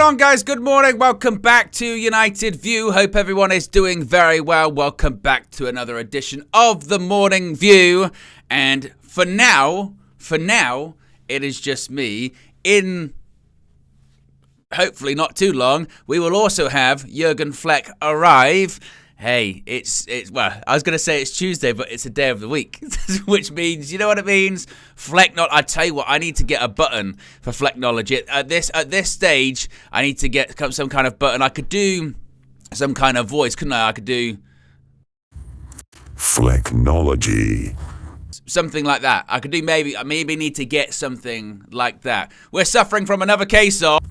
on, guys? Good morning. Welcome back to United View. Hope everyone is doing very well. Welcome back to another edition of the Morning View. And for now, it is just me. In hopefully not too long, we will also have Jurgen Fleck arrive. Hey, well, I was going to say it's Tuesday, but it's a day of the week, which means, you know what it means? Flecknology. I tell you what, I need to get a button for Flecknology. At this stage, I need to get some kind of button. I could do some kind of voice, couldn't I? I could do Flecknology. Something like that. I could do maybe need to get something like that. We're suffering from another case of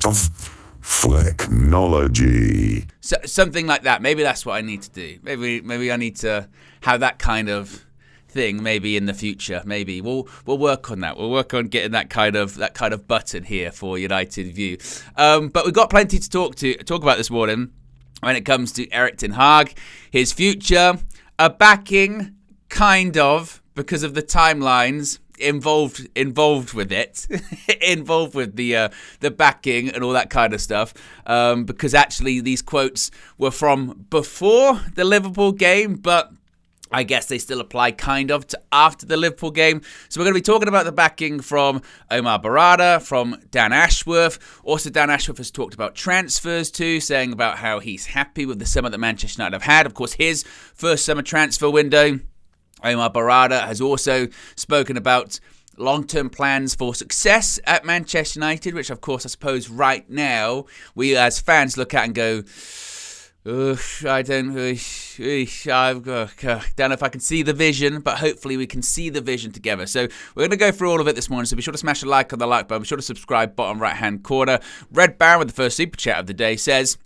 Flecknology. So, something like that. Maybe that's what I need to do. Maybe I need to have that kind of thing. Maybe in the future. Maybe we'll work on that. We'll work on getting that kind of button here for United View. But we've got plenty to talk about this morning when it comes to Erik Ten Hag, his future, a backing, kind of, because of the timelines involved with it, involved with the backing and all that kind of stuff, because actually these quotes were from before the Liverpool game, but I guess they still apply kind of to after the Liverpool game. So we're going to be talking about the backing from Omar Berrada, from Dan Ashworth. Also, Dan Ashworth has talked about transfers too, saying about how he's happy with the summer that Manchester United have had. Of course, his first summer transfer window. Omar Berrada has also spoken about long-term plans for success at Manchester United, which, of course, I suppose right now we as fans look at and go, I don't know if I can see the vision, but hopefully we can see the vision together. So we're going to go through all of it this morning, so be sure to smash a like on the like button. Be sure to subscribe, bottom right-hand corner. Red Baron with the first super chat of the day says,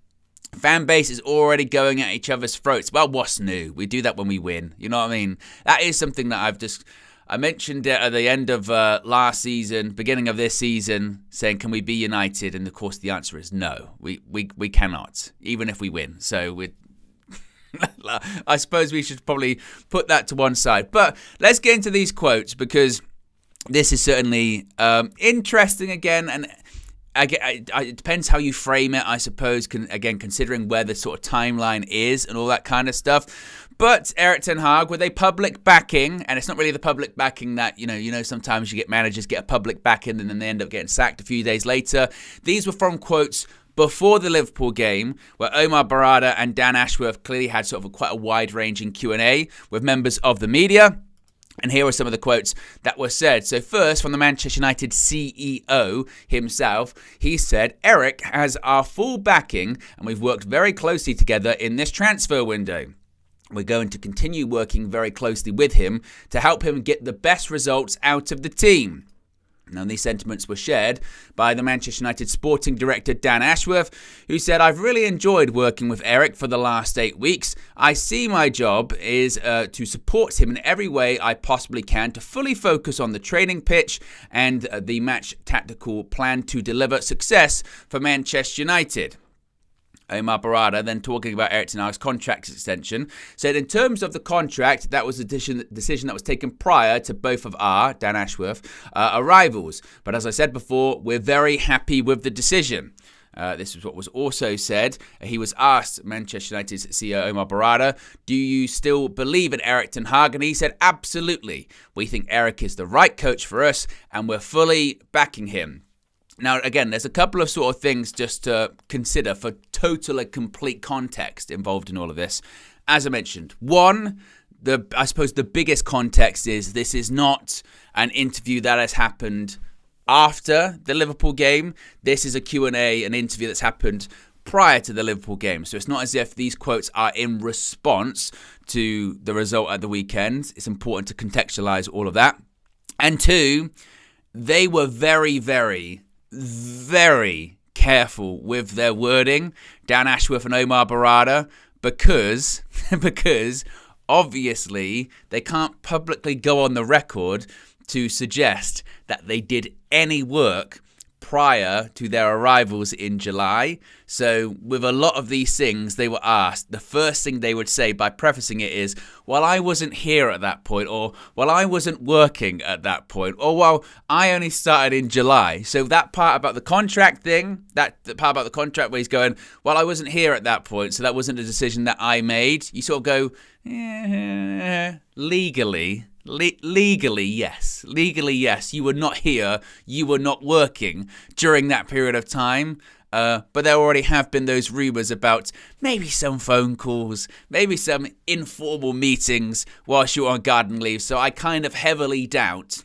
fan base is already going at each other's throats. Well, what's new? We do that when we win. You know what I mean? That is something that I mentioned at the end of last season, beginning of this season, saying, can we be united? And of course, the answer is no. We cannot, even if we win. So I suppose we should probably put that to one side. But let's get into these quotes, because this is certainly interesting again, and it depends how you frame it, I suppose, considering where the sort of timeline is and all that kind of stuff. But Erik Ten Hag with a public backing, and it's not really the public backing that, you know, sometimes you get managers get a public backing and then they end up getting sacked a few days later. These were from quotes before the Liverpool game, where Omar Berrada and Dan Ashworth clearly had sort of quite a wide-ranging Q&A with members of the media. And here are some of the quotes that were said. So first, from the Manchester United CEO himself, he said, Erik has our full backing and we've worked very closely together in this transfer window. We're going to continue working very closely with him to help him get the best results out of the team. Now, these sentiments were shared by the Manchester United sporting director Dan Ashworth, who said, I've really enjoyed working with Erik for the last 8 weeks. I see my job is to support him in every way I possibly can to fully focus on the training pitch and the match tactical plan to deliver success for Manchester United. Omar Berrada, then talking about Erik Ten Hag's contract extension, said in terms of the contract, that was a decision that was taken prior to both of our, Dan Ashworth, arrivals. But as I said before, we're very happy with the decision. This is what was also said. He was asked, Manchester United's CEO Omar Berrada, do you still believe in Erik Ten Hag? And he said, absolutely. We think Erik is the right coach for us and we're fully backing him. Now, again, there's a couple of sort of things just to consider for total and complete context involved in all of this. As I mentioned, one, I suppose the biggest context is this is not an interview that has happened after the Liverpool game. This is a Q&A, an interview that's happened prior to the Liverpool game. So it's not as if these quotes are in response to the result at the weekend. It's important to contextualize all of that. And two, they were very, very, very careful with their wording, Dan Ashworth and Omar Berrada, because obviously they can't publicly go on the record to suggest that they did any work prior to their arrivals in July. So with a lot of these things they were asked, the first thing they would say by prefacing it is, well, I wasn't here at that point, or well, I wasn't working at that point, or well, I only started in July. So that part about the contract thing, the part about the contract where he's going, well, I wasn't here at that point, so that wasn't a decision that I made. You sort of go, legally, yes. Legally, yes. You were not here. You were not working during that period of time. But there already have been those rumours about maybe some phone calls, maybe some informal meetings whilst you're on garden leave. So I kind of heavily doubt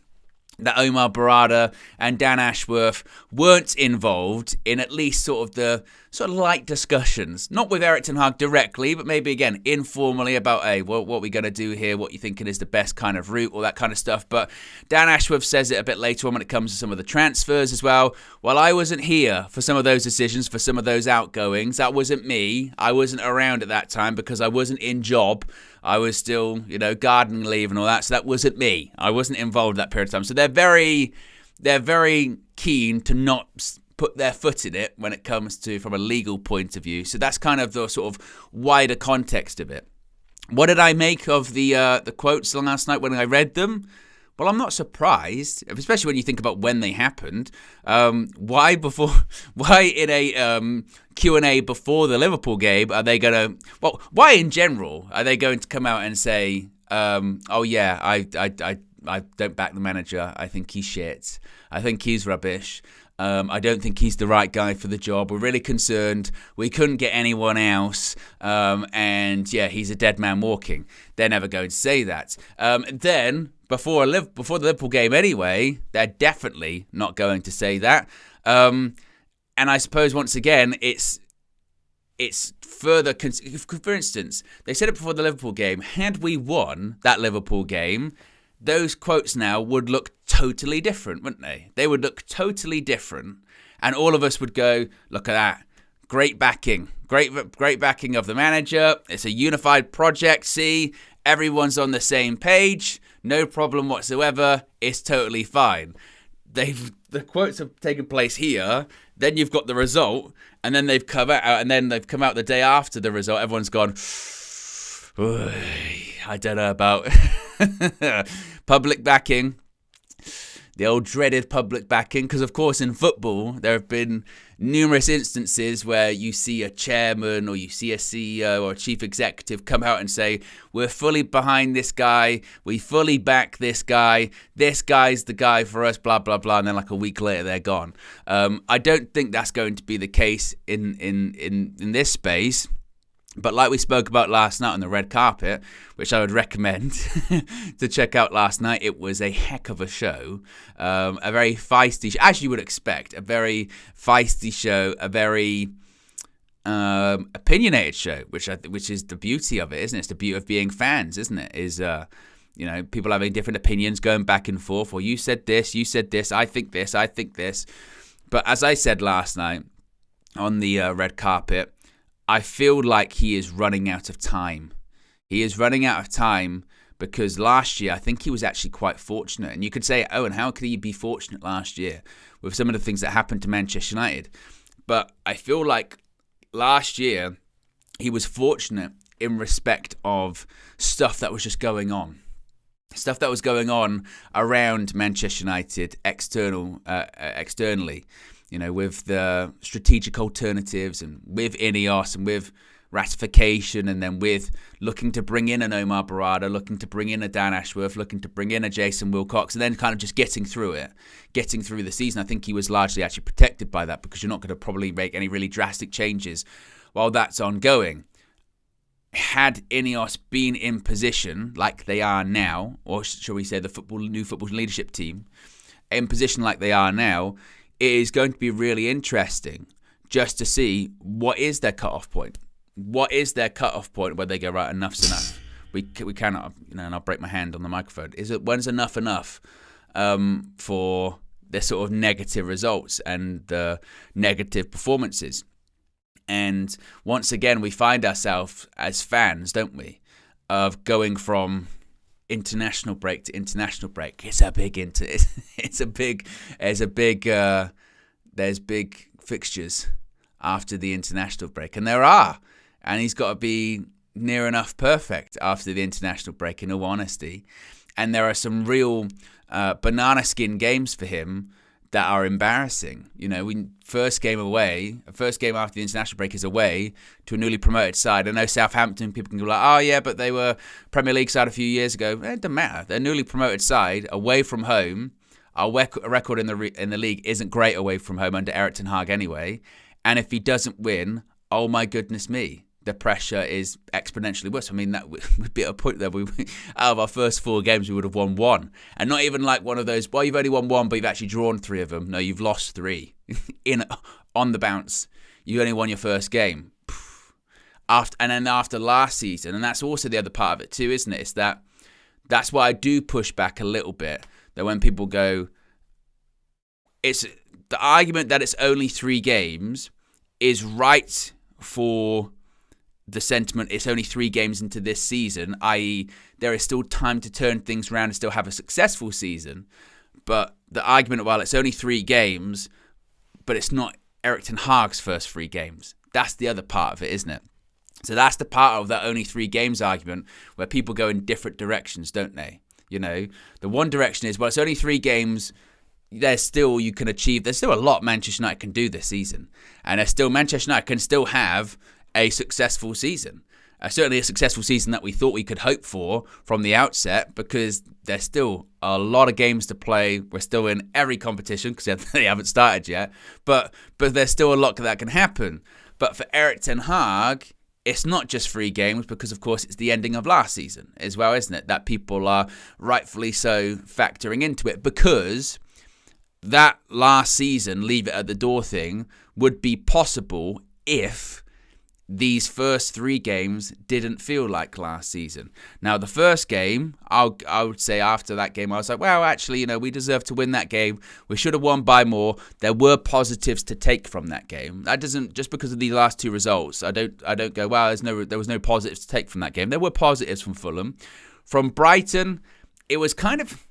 that Omar Berrada and Dan Ashworth weren't involved in at least sort of the sort of light discussions, not with Ten Hag directly, but maybe again informally about, hey, what are we going to do here? What you thinking is the best kind of route, all that kind of stuff. But Dan Ashworth says it a bit later on when it comes to some of the transfers as well. Well, I wasn't here for some of those decisions, for some of those outgoings. That wasn't me. I wasn't around at that time because I wasn't in job. I was still, gardening leave and all that. So that wasn't me. I wasn't involved that period of time. So they're very keen to not put their foot in it when it comes to from a legal point of view. So that's kind of the sort of wider context of it. What did I make of the quotes last night when I read them? Well, I'm not surprised, especially when you think about when they happened. Why in a Q&A before the Liverpool game are they going to... Well, why in general are they going to come out and say, oh yeah, I don't back the manager. I think he's shit. I think he's rubbish. I don't think he's the right guy for the job. We're really concerned. We couldn't get anyone else. And yeah, he's a dead man walking. They're never going to say that. Then, before the Liverpool game anyway, they're definitely not going to say that. And I suppose, once again, it's further... For instance, they said it before the Liverpool game. Had we won that Liverpool game, those quotes now would look totally different, wouldn't they? They would look totally different. And all of us would go, look at that. Great backing. Great backing of the manager. It's a unified project. See, everyone's on the same page. No problem whatsoever. It's totally fine. The quotes have taken place here. Then you've got the result. And then they've come out the day after the result. Everyone's gone, I don't know about public backing, the old dreaded public backing, because of course in football there have been numerous instances where you see a chairman or you see a CEO or a chief executive come out and say, we're fully behind this guy, we fully back this guy's the guy for us, blah blah blah, and then like a week later they're gone. I don't think that's going to be the case in this space. But like we spoke about last night on the red carpet, which I would recommend to check out last night, it was a heck of a show. A very feisty, as you would expect, a very feisty show, a very opinionated show, which is the beauty of it, isn't it? It's the beauty of being fans, isn't it? Is people having different opinions, going back and forth. Well, you said this, I think this. But as I said last night on the red carpet, I feel like he is running out of time. He is running out of time because last year I think he was actually quite fortunate. And you could say, oh, and how could he be fortunate last year with some of the things that happened to Manchester United? But I feel like last year he was fortunate in respect of stuff that was just going on. Stuff that was going on around Manchester United externally. With the strategic alternatives and with Inos and with ratification and then with looking to bring in an Omar Berrada, looking to bring in a Dan Ashworth, looking to bring in a Jason Wilcox, and then kind of just getting through the season. I think he was largely actually protected by that because you're not going to probably make any really drastic changes while that's ongoing. Had Inos been in position like they are now, or shall we say the new football leadership team, in position like they are now, it is going to be really interesting just to see what is their cut-off point. What is their cut-off point where they go, right, enough's enough. We cannot, and I'll break my hand on the microphone. When's enough for their sort of negative results and the negative performances? And once again, we find ourselves as fans, don't we, of going from international break to international break. It's a big there's big fixtures after the international break, and there are, and he's got to be near enough perfect after the international break, in all honesty. And there are some real banana skin games for him that are embarrassing. First game after the international break is away to a newly promoted side. I know Southampton, people can go like, oh yeah, but they were Premier League side a few years ago. It doesn't matter. They're a newly promoted side away from home. Our record in the league isn't great away from home under Erik Ten Hag anyway. And if he doesn't win, oh my goodness me, the pressure is exponentially worse. I mean, that would be a point there. Out of our first 4 games, we would have won 1. And not even like one of those, well, you've only won 1, but you've actually drawn 3 of them. No, you've lost 3 on the bounce. You only won your first game. After last season, and that's also the other part of it too, isn't it? It's that's why I do push back a little bit. That when people go, it's the argument that it's only 3 games is right for the sentiment. It's only 3 games into this season, i.e. there is still time to turn things around and still have a successful season. But the argument, well, it's only 3 games, but it's not Erik Ten Hag's first 3 games. That's the other part of it, isn't it? So that's the part of that only 3 games argument where people go in different directions, don't they? The one direction is, well, it's only 3 games. There's still a lot Manchester United can do this season. And Manchester United can still have a successful season. Certainly a successful season that we thought we could hope for from the outset, because there's still a lot of games to play. We're still in every competition because they haven't started yet. But there's still a lot that can happen. But for Erik Ten Hag, it's not just 3 games because, of course, it's the ending of last season as well, isn't it? That people are rightfully so factoring into it, because that last season, leave it at the door thing, would be possible if these first 3 games didn't feel like last season. Now, the first game, I would say after that game, I was like, well, actually, we deserve to win that game. We should have won by more. There were positives to take from that game. That doesn't, just because of the last 2 results, I don't go, well, there was no positives to take from that game. There were positives from Fulham. From Brighton, it was kind of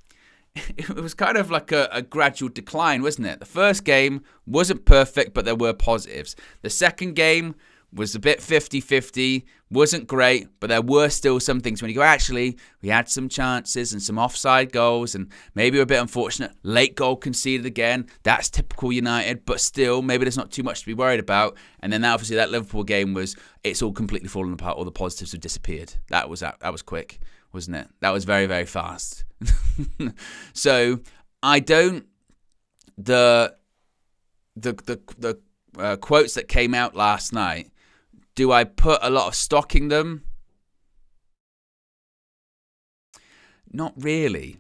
like a gradual decline, wasn't it? The first game wasn't perfect, but there were positives. The second game was a bit 50-50, wasn't great, but there were still some things when you go, actually, we had some chances and some offside goals, and maybe we're a bit unfortunate. Late goal conceded again. That's typical United, but still, maybe there's not too much to be worried about. And then obviously that Liverpool game it's all completely fallen apart. All the positives have disappeared. That was quick, wasn't it? That was very, very fast. So I don't, the quotes that came out last night, do I put a lot of stock in them? Not really,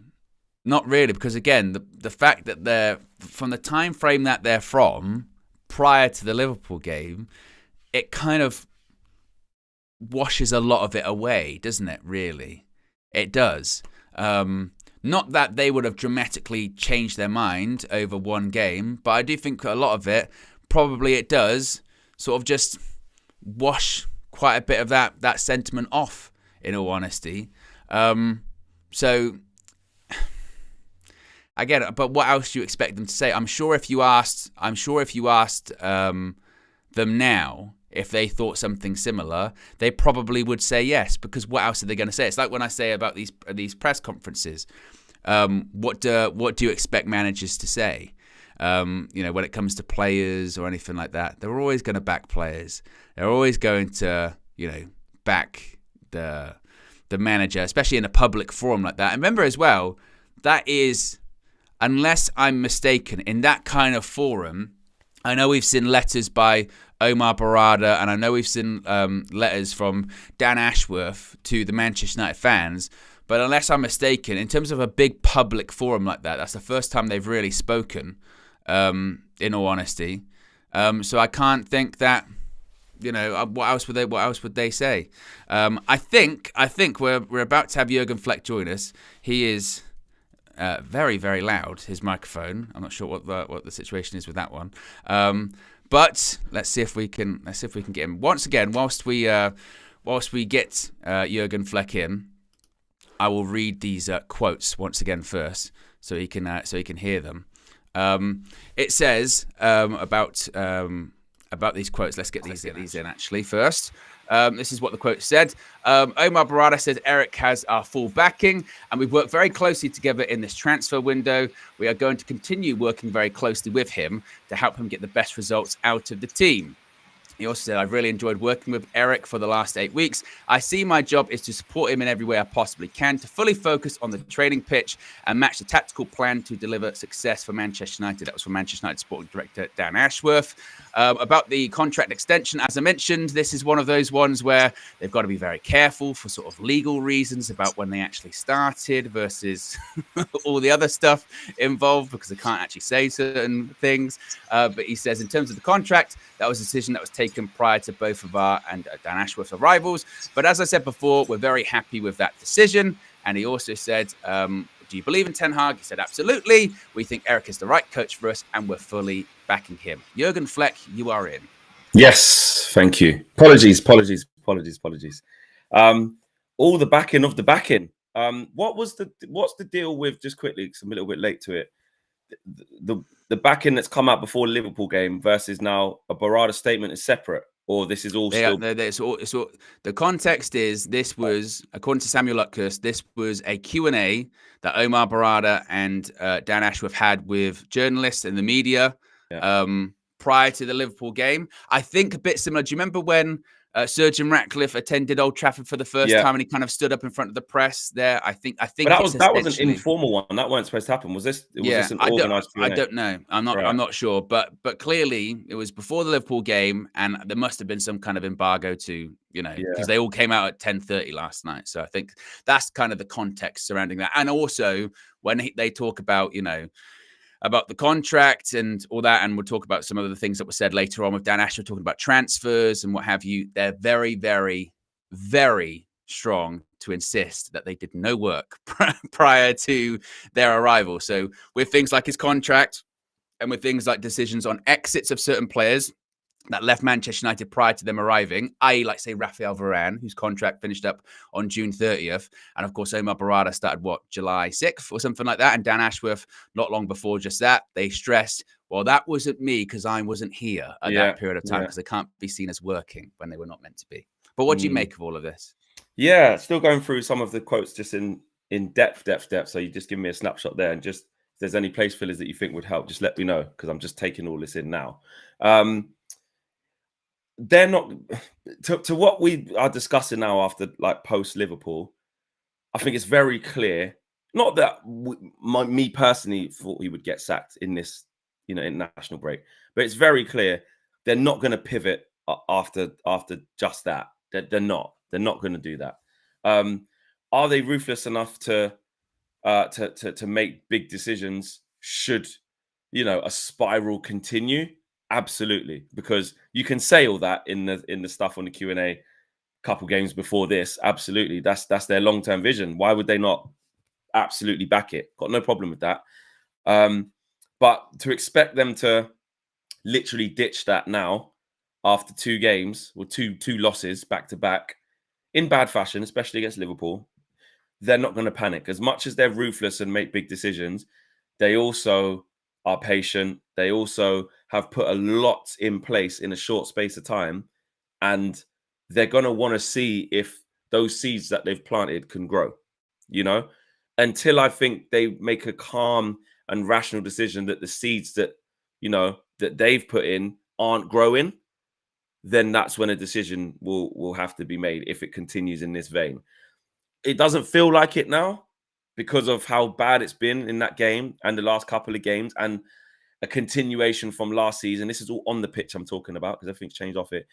because again, the fact that they're from the time frame that they're from prior to the Liverpool game, it kind of washes a lot of it away, doesn't it? Really, it does. Not that they would have dramatically changed their mind over one game, but I do think a lot of it, probably it does sort of just wash quite a bit of that sentiment off, in all honesty. So I get it, but what else do you expect them to say? I'm sure if you asked them now if they thought something similar, they probably would say yes, because what else are they going to say? It's like when I say about these press conferences, what do you expect managers to say? When it comes to players or anything like that, they're always going to back players. They're always going to, back the manager, especially in a public forum like that. And remember as well, that is, unless I'm mistaken, in that kind of forum, I know we've seen letters by Omar Berrada, and I know we've seen letters from Dan Ashworth to the Manchester United fans. But unless I'm mistaken, in terms of a big public forum like that, that's the first time they've really spoken, in all honesty. So I can't think that, what else would they say? I think we're about to have Jurgen Fleck join us. He is very, very loud, his microphone. I'm not sure what the situation is with that one. But let's see if we can get him once again. Whilst we get Jurgen Fleck in, I will read these quotes once again first, so he can hear them. It says about these quotes. Let's get these in actually first. This is what the quote said. Omar Berrada says, Eric has our full backing, and we've worked very closely together in this transfer window. We are going to continue working very closely with him to help him get the best results out of the team. He also said, I've really enjoyed working with Eric for the last 8 weeks. I see my job is to support him in every way I possibly can, to fully focus on the training pitch and match the tactical plan to deliver success for Manchester United. That was from Manchester United Sporting Director Dan Ashworth. About the contract extension, as I mentioned, this is one of those ones where they've got to be very careful for sort of legal reasons about when they actually started versus all the other stuff involved, because they can't actually say certain things. But he says, in terms of the contract, that was a decision that was taken prior to both of our and Dan Ashworth's arrivals. But as I said before, we're very happy with that decision. And he also said, do you believe in Ten Hag? He said, absolutely. We think Eric is the right coach for us, and we're fully backing him. Jurgen Fleck, you are in. Yes, thank you. Apologies. All the backing of the backing. What's the deal with, just quickly, because I'm a little bit late to it, the backing that's come out before the Liverpool game versus now a Berrada statement is separate, or this is all still... It's all, the context is, this was, according to Samuel Luckhurst, this was a Q&A that Omar Berrada and Dan Ashworth had with journalists and the media prior to the Liverpool game. I think a bit similar. Do you remember when Sir Jim Ratcliffe attended Old Trafford for the first time, and he kind of stood up in front of the press there? I think. But that was an informal one. That weren't supposed to happen. Was this an organised Q&A? I don't know. I'm not sure. But clearly it was before the Liverpool game, and there must have been some kind of embargo to, because they all came out at 10:30 last night. So I think that's kind of the context surrounding that. And also when they talk about, about the contract and all that, and we'll talk about some of the things that were said later on with Dan Ashworth talking about transfers and what have you. They're very, very, very strong to insist that they did no work prior to their arrival. So with things like his contract and with things like decisions on exits of certain players that left Manchester United prior to them arriving, i.e., like, say, Raphael Varane, whose contract finished up on June 30th. And, of course, Omar Berrada started, July 6th or something like that. And Dan Ashworth, not long before just that, they stressed, well, that wasn't me because I wasn't here at that period of time, because they can't be seen as working when they were not meant to be. But what do you make of all of this? Yeah, still going through some of the quotes just in depth. So you just give me a snapshot there, and just if there's any place fillers that you think would help, just let me know, because I'm just taking all this in now. They're not to what we are discussing now after, like, post Liverpool. I think it's very clear. Not that me personally thought he would get sacked in this, international break, but it's very clear they're not going to pivot after just that. They're not going to do that. Are they ruthless enough to make big decisions? Should a spiral continue? Absolutely, because you can say all that in the stuff on the Q&A couple games before this. Absolutely, that's their long-term vision. Why would they not absolutely back it? Got no problem with that. But to expect them to literally ditch that now after 2 games or two losses back to back in bad fashion, especially against Liverpool, they're not going to panic. As much as they're ruthless and make big decisions, they also are patient. They also have put a lot in place in a short space of time, and they're going to want to see if those seeds that they've planted can grow, until I think they make a calm and rational decision that the seeds that, that they've put in aren't growing, then that's when a decision will have to be made if it continues in this vein. It doesn't feel like it now, because of how bad it's been in that game and the last couple of games, and a continuation from last season. This is all on the pitch I'm talking about, because everything's changed off it.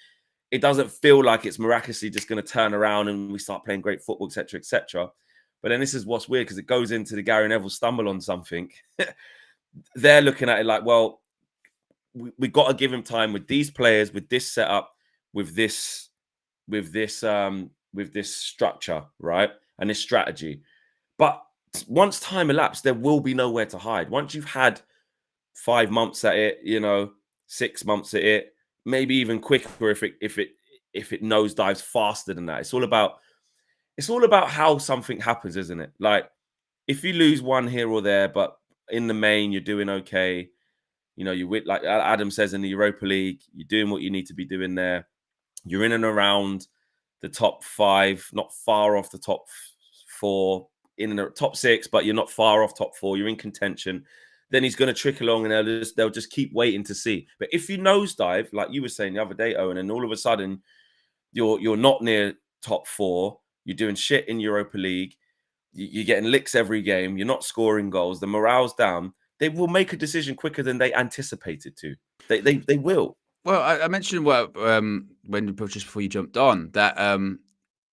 It doesn't feel like it's miraculously just going to turn around and we start playing great football, etc., etc. But then this is what's weird, because it goes into the Gary Neville stumble on something. They're looking at it like, well, we got to give him time with these players, with this setup, with this structure, right, and this strategy. But once time elapsed, there will be nowhere to hide. Once you've had 5 months at it, 6 months at it, maybe even quicker if it nosedives faster than that. It's all about how something happens, isn't it? Like, if you lose one here or there, but in the main, you're doing okay. You know, you like Adam says in the Europa League, you're doing what you need to be doing there. You're in and around the top 5, not far off the top 4, in the top 6, but you're not far off top 4. You're in contention. Then he's going to trickle along, and they'll just keep waiting to see. But if you nosedive, like you were saying the other day, Owen, and all of a sudden you're not near top 4, you're doing shit in Europa League, you're getting licks every game, you're not scoring goals, the morale's down, they will make a decision quicker than they anticipated to. They will. Well, I mentioned just before you jumped on that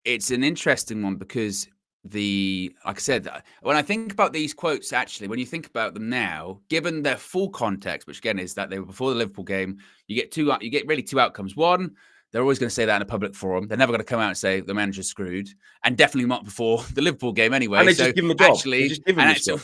it's an interesting one because like I said, when I think about these quotes, actually, when you think about them now, given their full context, which again is that they were before the Liverpool game, you get really two outcomes. One, they're always going to say that in a public forum. They're never going to come out and say the manager's screwed, and definitely not before the Liverpool game anyway. And they just give him a job.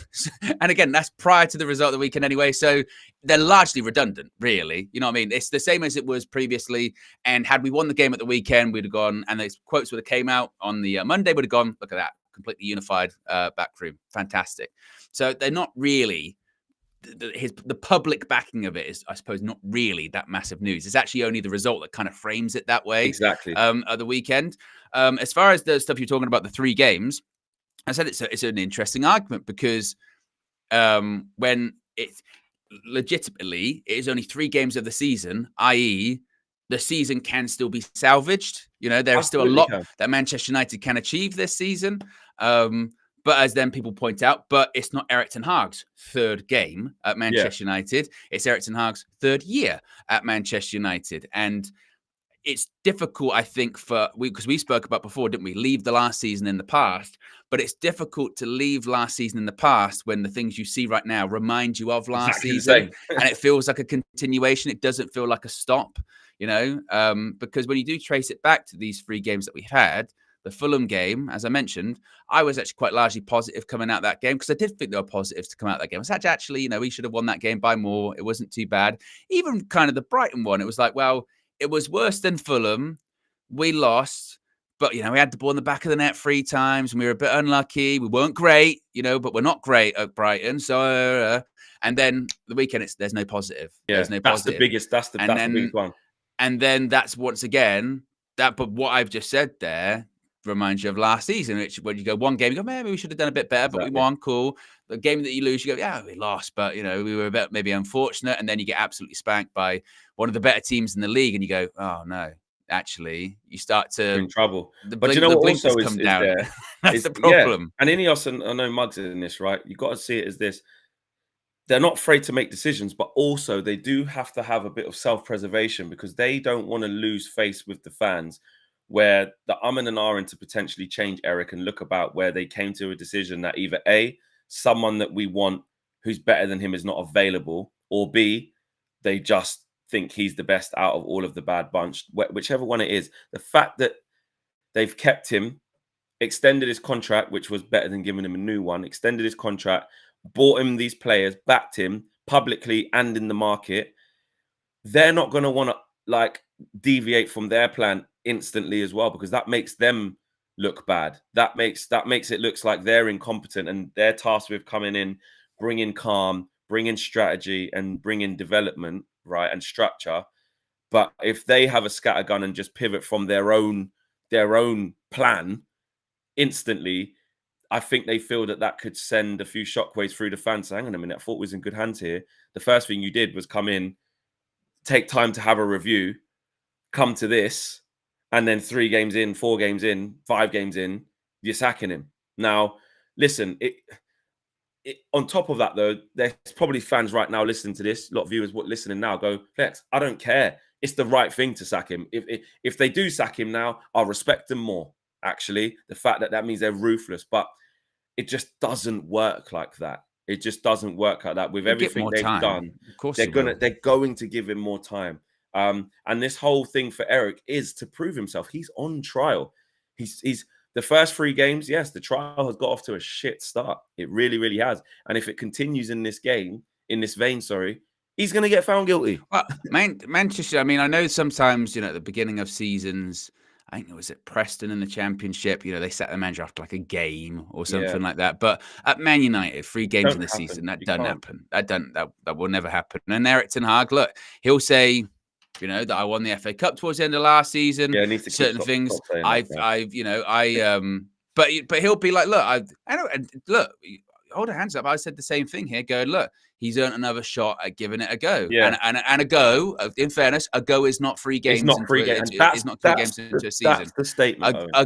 And again, that's prior to the result of the weekend anyway. So they're largely redundant, really. You know what I mean? It's the same as it was previously. And had we won the game at the weekend, we'd have gone, and those quotes would have came out on the Monday, would have gone, look at that, completely unified backroom. Fantastic. So they're not really... The public backing of it is, I suppose, not really that massive news. It's actually only the result that kind of frames it that way. Exactly. At the weekend. As far as the stuff you're talking about, the 3 games, I said it's an interesting argument because when it legitimately it is only 3 games of the season, i.e., the season can still be salvaged. You know, there's still a lot that Manchester United can achieve this season. But as then people point out, but it's not Erik Ten Hag's 3rd game at Manchester United. It's Erik Ten Hag's 3rd year at Manchester United. And it's difficult, I think, because we spoke about before, didn't we? Leave the last season in the past. But it's difficult to leave last season in the past when the things you see right now remind you of last season. And it feels like a continuation. It doesn't feel like a stop, you know, because when you do trace it back to these 3 games that we had, the Fulham game, as I mentioned, I was actually quite largely positive coming out that game because I did think there were positives to come out that game. I was actually, you know, we should have won that game by more. It wasn't too bad. Even kind of the Brighton one, it was like, well, it was worse than Fulham. We lost, but, you know, we had the ball in the back of the net 3 times and we were a bit unlucky. We weren't great, you know, but we're not great at Brighton. So, and then the weekend, there's no positive. Yeah, there's no positive. That's the biggest one. And then that's once again, but what I've just said there reminds you of last season, which when you go one game, you go, maybe we should have done a bit better, but we won, cool. The game that you lose, you go, yeah, we lost, but, you know, we were a bit maybe unfortunate. And then you get absolutely spanked by one of the better teams in the league. And you go, oh, no, actually, you start to... You're in trouble. But you know what also is down. There. That's the problem. Yeah. And Inos, and I know Muggs is in this, right? You've got to see it as this. They're not afraid to make decisions, but also they do have to have a bit of self-preservation because they don't want to lose face with the fans where the and ahhing to potentially change Erik and look about where they came to a decision that either A, someone that we want who's better than him is not available, or B, they just think he's the best out of all of the bad bunch, whichever one it is. The fact that they've kept him, extended his contract, which was better than giving him a new one, extended his contract, bought him these players, backed him publicly and in the market, they're not going to want to like deviate from their plan instantly as well, because that makes them look bad. That makes it looks like they're incompetent, and they're tasked with coming in, bringing calm, bringing strategy, and bringing development, right, and structure. But if they have a scattergun and just pivot from their own plan instantly, I think they feel that could send a few shockwaves through the fans. So, hang on a minute, I thought we was in good hands here. The first thing you did was come in, take time to have a review, come to this, and then 3 games in, 4 games in, 5 games in, you're sacking him. Now, listen, on top of that, though, there's probably fans right now listening to this, a lot of viewers listening now go, Flex, I don't care. It's the right thing to sack him. If they do sack him now, I'll respect them more, actually. The fact that means they're ruthless. But it just doesn't work like that. It just doesn't work like that. With everything they've done, of course they're going to give him more time. And this whole thing for Erik is to prove himself. He's on trial. He's the first 3 games. Yes, the trial has got off to a shit start. It really, really has. And if it continues in this vein, he's going to get found guilty. Well, Manchester. I mean, I know sometimes, you know, at the beginning of seasons, I think it was at Preston in the Championship. You know, they set the manager after like a game or Yeah. something like that. But at Man United, 3 games in the Don't happen. season, that You doesn't can't. happen. That will never happen. And Eric Ten Hag, look, he'll say, you know, that I won the FA Cup towards the end of last season. Yeah, it needs to Certain things stop saying that, but he'll be like, look, I don't, and look, hold your hands up. I said the same thing here. Going, look, he's earned another shot at giving it a go. Yeah. And a go. In fairness, a go is not 3 games. It's not 3 games. It's not 3 games into a season. That's the statement. A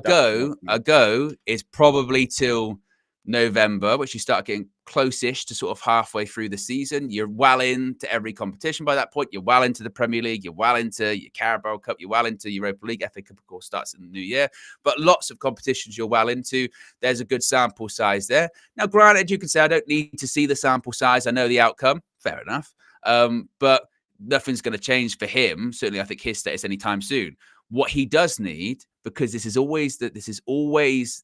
go is probably till November, which you start getting close-ish to sort of halfway through the season. You're well into every competition by that point. You're well into the Premier League. You're well into your Carabao Cup. You're well into Europa League. FA Cup, of course, starts in the new year. But lots of competitions you're well into. There's a good sample size there. Now, granted, you can say, I don't need to see the sample size. I know the outcome. Fair enough. But nothing's going to change for him. Certainly, I think his status anytime soon. What he does need, because this is always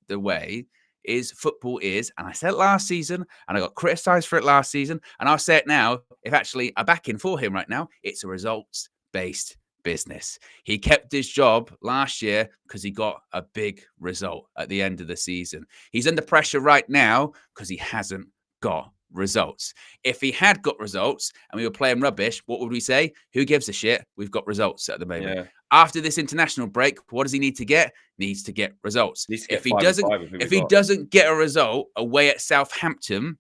the way, is football is, and I said it last season, and I got criticised for it last season, and I'll say it now, if actually I'm backing for him right now, it's a results-based business. He kept his job last year because he got a big result at the end of the season. He's under pressure right now because he hasn't got results. If he had got results and we were playing rubbish, what would we say? Who gives a shit? We've got results at the moment. Yeah. After this international break, what does he need to get? Needs to get results. If he doesn't get a result away at Southampton,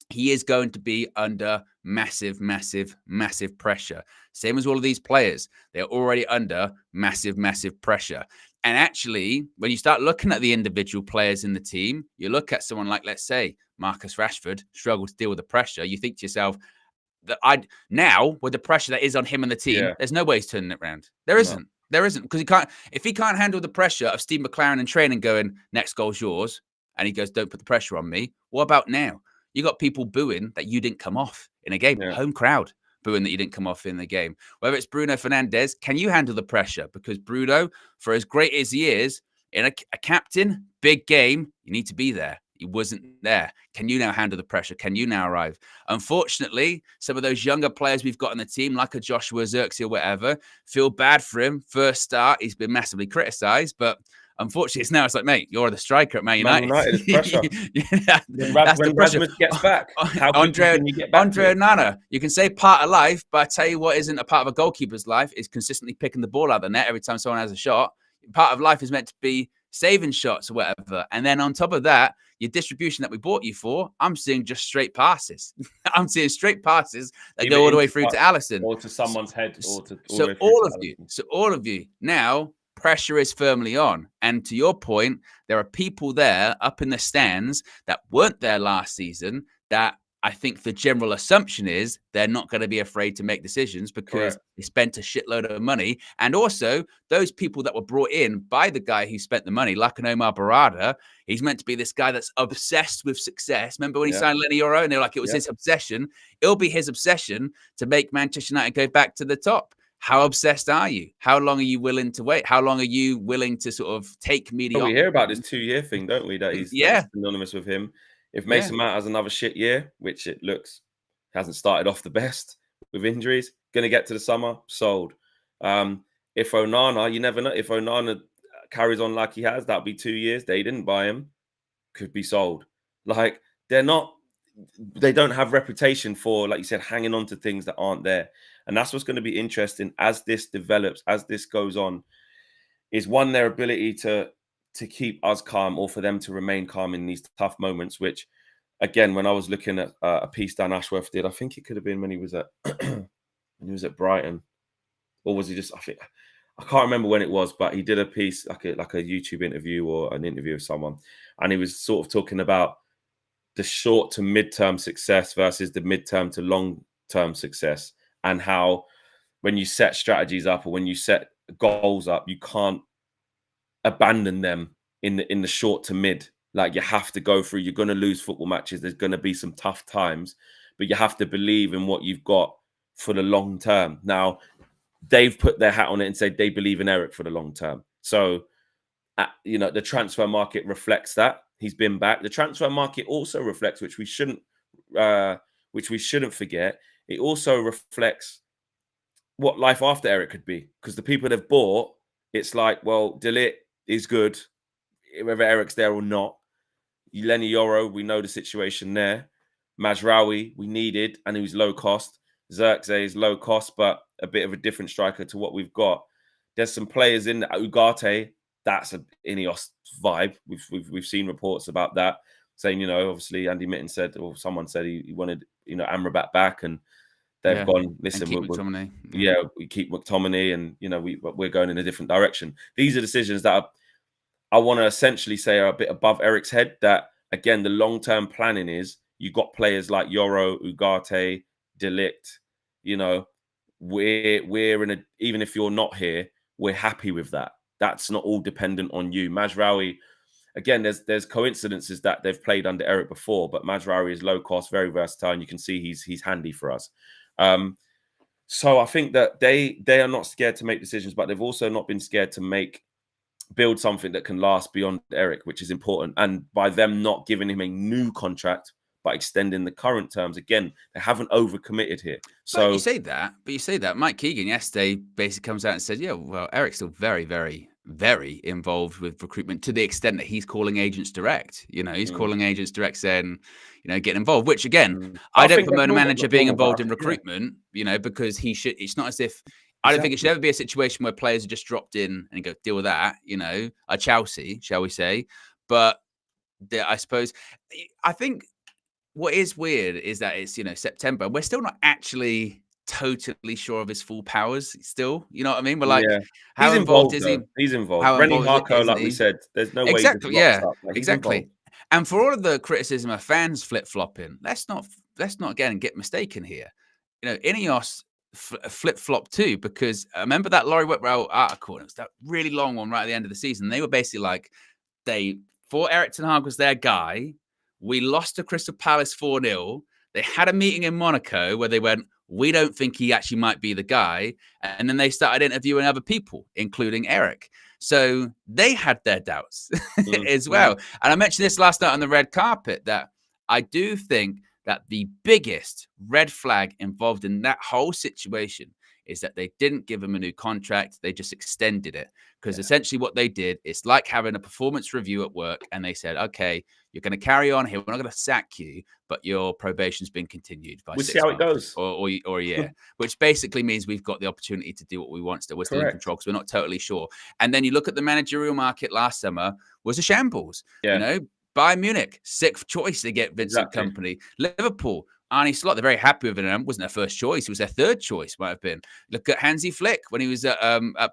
he is going to be under massive, massive, massive pressure. Same as all of these players. They're already under massive, massive pressure. And actually, when you start looking at the individual players in the team, you look at someone like, let's say, Marcus Rashford struggles to deal with the pressure. You think to yourself, that now with the pressure that is on him and the team, there's no way he's turning it around. There isn't. There isn't, because if he can't handle the pressure of Steve McLaren in training going, next goal's yours, and he goes, don't put the pressure on me. What about now? You got people booing that you didn't come off in a game. Home crowd booing that you didn't come off in the game. Whether it's Bruno Fernandes, can you handle the pressure? Because Bruno, for as great as he is, in a captain, big game, you need to be there. He wasn't there. Can you now handle the pressure? Can you now arrive? Unfortunately, some of those younger players we've got in the team, like a Joshua Zirkzee or whatever, feel bad for him. First start, he's been massively criticised, but unfortunately, it's like, mate, you're the striker at Man United. Man United is pressure. When Rasmus gets back, how Andre can you get back? Onana, you can say part of life, but I tell you what isn't a part of a goalkeeper's life is consistently picking the ball out of the net every time someone has a shot. Part of life is meant to be saving shots or whatever. And then on top of that, your distribution that we bought you for, I'm seeing just straight passes. I'm seeing straight passes that go all the way through to Alisson. Or to someone's head. All of you. Now, pressure is firmly on. And to your point, there are people there up in the stands that weren't there last season that I think the general assumption is they're not going to be afraid to make decisions because they spent a shitload of money. And also, those people that were brought in by the guy who spent the money, like an Omar Berrada, he's meant to be this guy that's obsessed with success. Remember when he signed Lenny Yoro and they were like, it was his obsession. It'll be his obsession to make Manchester United go back to the top. How obsessed are you? How long are you willing to wait? How long are you willing to sort of take mediocrity? We hear about this 2-year thing, don't we? That he's synonymous with him. If Mason Mount has another shit year, which it looks hasn't started off the best with injuries, going to get to the summer, sold. If Onana, you never know. If Onana carries on like he has, that'll be 2 years. They didn't buy him, could be sold. Like they don't have reputation for, like you said, hanging on to things that aren't there. And that's what's going to be interesting as this develops, as this goes on, is one, their ability to keep us calm or for them to remain calm in these tough moments, which, again, when I was looking at a piece Dan Ashworth did, I think it could have been when he was at Brighton, or was he just, I can't remember when it was, but he did a piece, like a YouTube interview or an interview with someone, and he was sort of talking about the short to mid-term success versus the mid-term to long-term success, and how when you set strategies up or when you set goals up, you can't abandon them in the short to mid. Like you have to go through, you're going to lose football matches. There's going to be some tough times, but you have to believe in what you've got for the long term. Now, they've put their hat on it and said they believe in Eric for the long term. So, the transfer market reflects that. He's been back. The transfer market also reflects, which we shouldn't forget. It also reflects what life after Eric could be, because the people they've bought, it's like, well, De Ligt, is good, whether Eric's there or not. Lenny Yoro, we know the situation there. Mazraoui, we needed, and he was low cost. Xerxes is low cost, but a bit of a different striker to what we've got. There's some players in Ugarte. That's an Inos vibe. We've seen reports about that, saying, you know, obviously Andy Mitten said, or someone said he wanted, you know, Amrabat back, and they've gone, listen, we keep McTominay, and you know, we're going in a different direction. These are decisions that I want to essentially say are a bit above Eric's head. That again, the long-term planning is you got players like Yoro, Ugarte, De Ligt. You know, we're in a, even if you're not here, we're happy with that. That's not all dependent on you. Mazraoui, again, there's coincidences that they've played under Eric before, but Mazraoui is low cost, very versatile, and you can see he's handy for us. So I think that they are not scared to make decisions, but they've also not been scared to build something that can last beyond Eric, which is important. And by them not giving him a new contract, but extending the current terms, again, they haven't overcommitted here. So but you say that. Mike Keegan yesterday basically comes out and said, yeah, well, Eric's still very, very, very involved with recruitment to the extent that he's calling agents direct. You know, he's calling agents direct saying, you know, get involved, which again, I don't promote a manager being involved in recruitment, you know, because he should, it's not as if, I don't think it should ever be a situation where players are just dropped in and go, deal with that, you know, a Chelsea, shall we say. But I suppose, I think what is weird is that it's, you know, September. We're still not actually totally sure of his full powers still. You know what I mean? We're like, how involved is he? He's involved. How Rennie involved Harko, is like he? we said, there's no way Exactly, he just locks up. Like, exactly. And for all of the criticism of fans flip-flopping, let's not again get mistaken here. You know, Ineos flip-flop too, because I remember that Laurie Whitwell article, and it was that really long one right at the end of the season. They were basically like, thought Eric Ten Hag was their guy. We lost to Crystal Palace 4-0. They had a meeting in Monaco where they went, we don't think he actually might be the guy. And then they started interviewing other people, including Eric. So they had their doubts as well. And I mentioned this last night on the red carpet, that I do think that the biggest red flag involved in that whole situation is that they didn't give him a new contract. They just extended it. Because essentially what they did is like having a performance review at work, and they said, okay, you're going to carry on here. We're not going to sack you, but your probation's been continued by 6 months. We'll see how it goes. Or a year, which basically means we've got the opportunity to do what we want still. We're still in control because we're not totally sure. And then you look at the managerial market last summer was a shambles. You know, Bayern Munich, 6th choice to get Vincent Kompany. Liverpool, Arne Slot, they're very happy with him. Wasn't their first choice. It was their 3rd choice, might have been. Look at Hansi Flick when he was at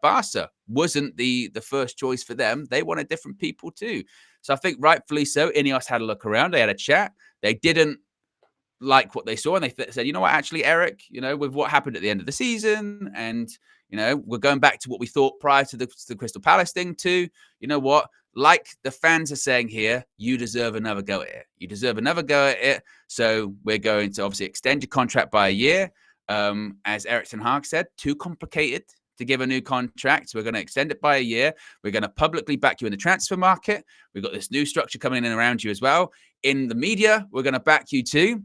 Barca. Wasn't the first choice for them. They wanted different people too. So I think rightfully so, Ineos had a look around. They had a chat. They didn't like what they saw. And they said, you know what, actually, Eric, you know, with what happened at the end of the season, and, you know, we're going back to what we thought prior to the Crystal Palace thing too. You know what? Like the fans are saying here, you deserve another go at it. You deserve another go at it. So we're going to obviously extend your contract by a year. As Eric Ten Hag said, too complicated to give a new contract. So we're going to extend it by a year. We're going to publicly back you in the transfer market. We've got this new structure coming in around you as well. In the media, we're going to back you too.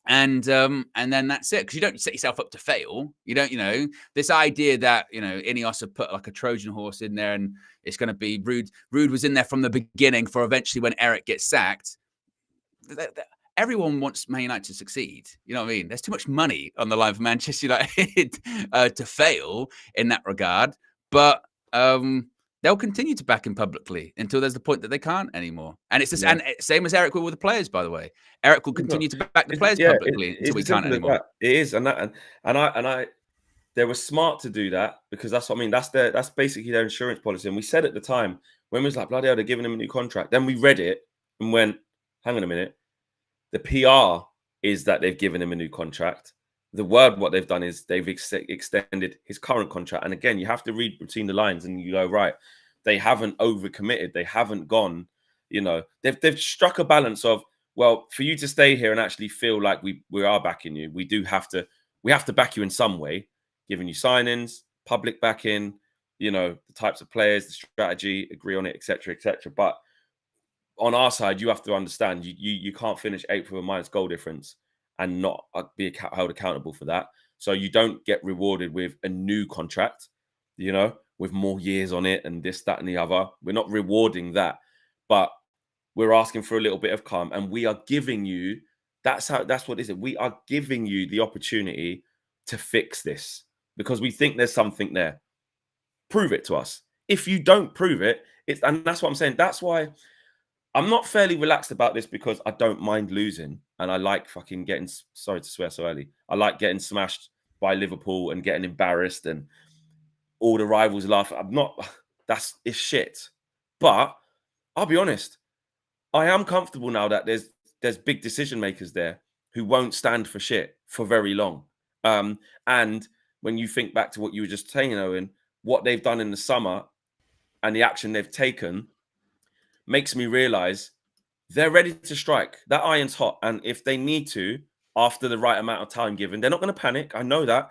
And then that's it, because you don't set yourself up to fail. You don't, you know, this idea that, you know, Ineos have put like a Trojan horse in there and it's going to be Rude. Rude was in there from the beginning for eventually when Eric gets sacked. Everyone wants Man United to succeed. You know what I mean? There's too much money on the line for Manchester United to fail in that regard. But they'll continue to back him publicly until there's the point that they can't anymore. And it's just, and same as Eric will with the players, by the way. Eric will continue to back the players publicly until we can't anymore. It is, and I they were smart to do that, because that's what I mean. That's basically their insurance policy. And we said at the time, when we was like, bloody hell, they're giving him a new contract. Then we read it and went, hang on a minute. The PR is that they've given him a new contract. The word, what they've done is they've extended his current contract. And again, you have to read between the lines and you go, right, they haven't overcommitted. They haven't gone, you know, they've struck a balance of, well, for you to stay here and actually feel like we are backing you, we have to back you in some way, giving you signings, public backing, you know, the types of players, the strategy, agree on it, etc., etc. But on our side, you have to understand you can't finish 8th with a minus goal difference and not be held accountable for that. So you don't get rewarded with a new contract, you know. with more years on it and this, that, and the other. We're not rewarding that, but we're asking for a little bit of calm, and we are giving you. That's what it is. We are giving you the opportunity to fix this because we think there's something there. Prove it to us. If you don't prove it, and that's what I'm saying. That's why I'm not fairly relaxed about this, because I don't mind losing, and I like fucking getting. Sorry to swear so early. I like getting smashed by Liverpool and getting embarrassed and all the rivals laugh. I'm not. It's shit. But I'll be honest. I am comfortable now that there's big decision makers there who won't stand for shit for very long. And when you think back to what you were just saying, Owen, what they've done in the summer and the action they've taken makes me realize they're ready to strike. That iron's hot. And if they need to, after the right amount of time given, they're not going to panic. I know that.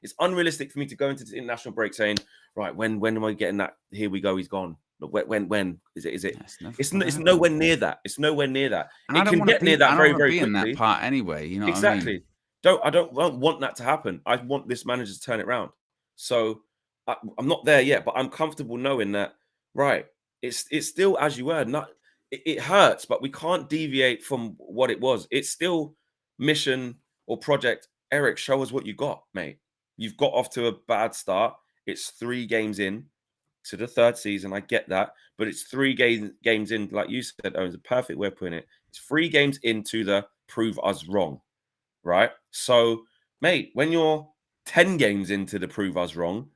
It's unrealistic for me to go into the international break saying, right, when am I getting that? Here we go. He's gone. When is it? It's nowhere near that. It's nowhere near that. And it can get near that very, very quickly. In that part anyway, you know. Exactly. What I mean? I don't want that to happen. I want this manager to turn it around. So I'm not there yet, but I'm comfortable knowing that. Right. It's still, as you were, not. It hurts, but we can't deviate from what it was. It's still mission or project. Eric, show us what you got, mate. You've got off to a bad start. It's 3 games in to the 3rd season. I get that, but it's 3 games in, like you said. Oh, it's a perfect way of putting it. It's 3 games into the prove us wrong, right? So, mate, when you're 10 games into the prove us wrong,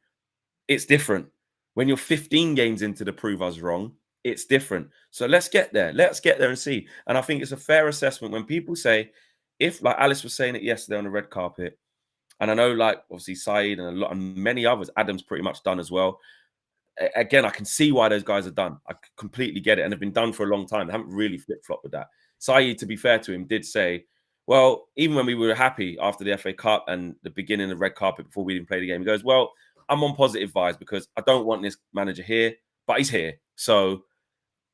it's different. When you're 15 games into the prove us wrong, it's different. So let's get there. Let's get there and see. And I think it's a fair assessment when people say, if, like Alice was saying it yesterday on the red carpet, and I know, like, obviously Saeed and many others, Adam's pretty much done as well. Again, I can see why those guys are done. I completely get it. And they've been done for a long time. They haven't really flip-flopped with that. Saeed, to be fair to him, did say, well, even when we were happy after the FA Cup and the beginning of the red carpet before we didn't play the game, he goes, well, I'm on positive vibes because I don't want this manager here, but he's here. So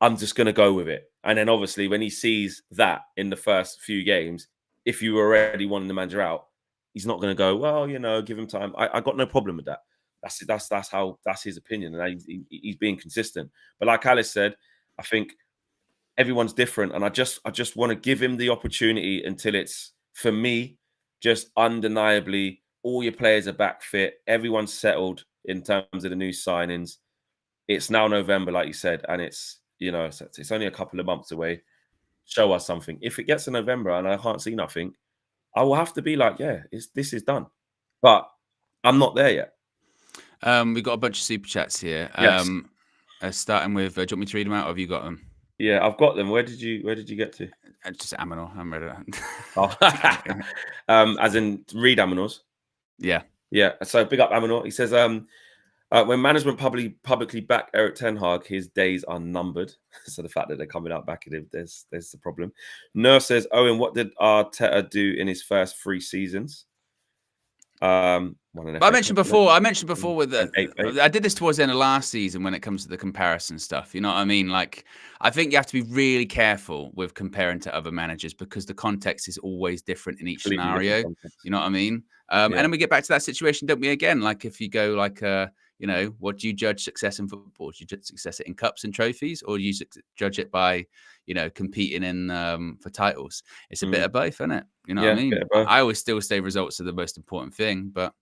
I'm just going to go with it. And then obviously when he sees that in the first few games, if you were already wanting the manager out, he's not going to go, well, you know, give him time. I got no problem with that. That's his opinion. And he's being consistent. But like Alice said, I think everyone's different. And I just want to give him the opportunity until it's, for me, just undeniably all your players are back fit. Everyone's settled in terms of the new signings. It's now November, like you said, and it's, you know, it's only a couple of months away. Show us something. If it gets to November and I can't see nothing, I will have to be like, yeah, this is done. But I'm not there yet. We've got a bunch of super chats here. Yes. Starting with, do you want me to read them out, or have you got them? Yeah, I've got them. Where did you get to? Just Aminor. I haven't read it. Oh. As in read Aminor's. Yeah. Yeah. So big up Aminor. He says, when management publicly back Eric Ten Hag, his days are numbered. So the fact that they're coming out backing him, there's the problem. Nurse says, Owen, what did Arteta do in his first 3 seasons? I mentioned before with I did this towards the end of last season when it comes to the comparison stuff. You know what I mean? Like, I think you have to be really careful with comparing to other managers because the context is always different in each scenario. You know what I mean? And then we get back to that situation, don't we? Again, like if you go like, you know, what do you judge success in football? Do you judge success in cups and trophies, or do you judge it by, you know, competing in for titles? It's a bit of both, isn't it? You know what I mean? I always still say results are the most important thing, but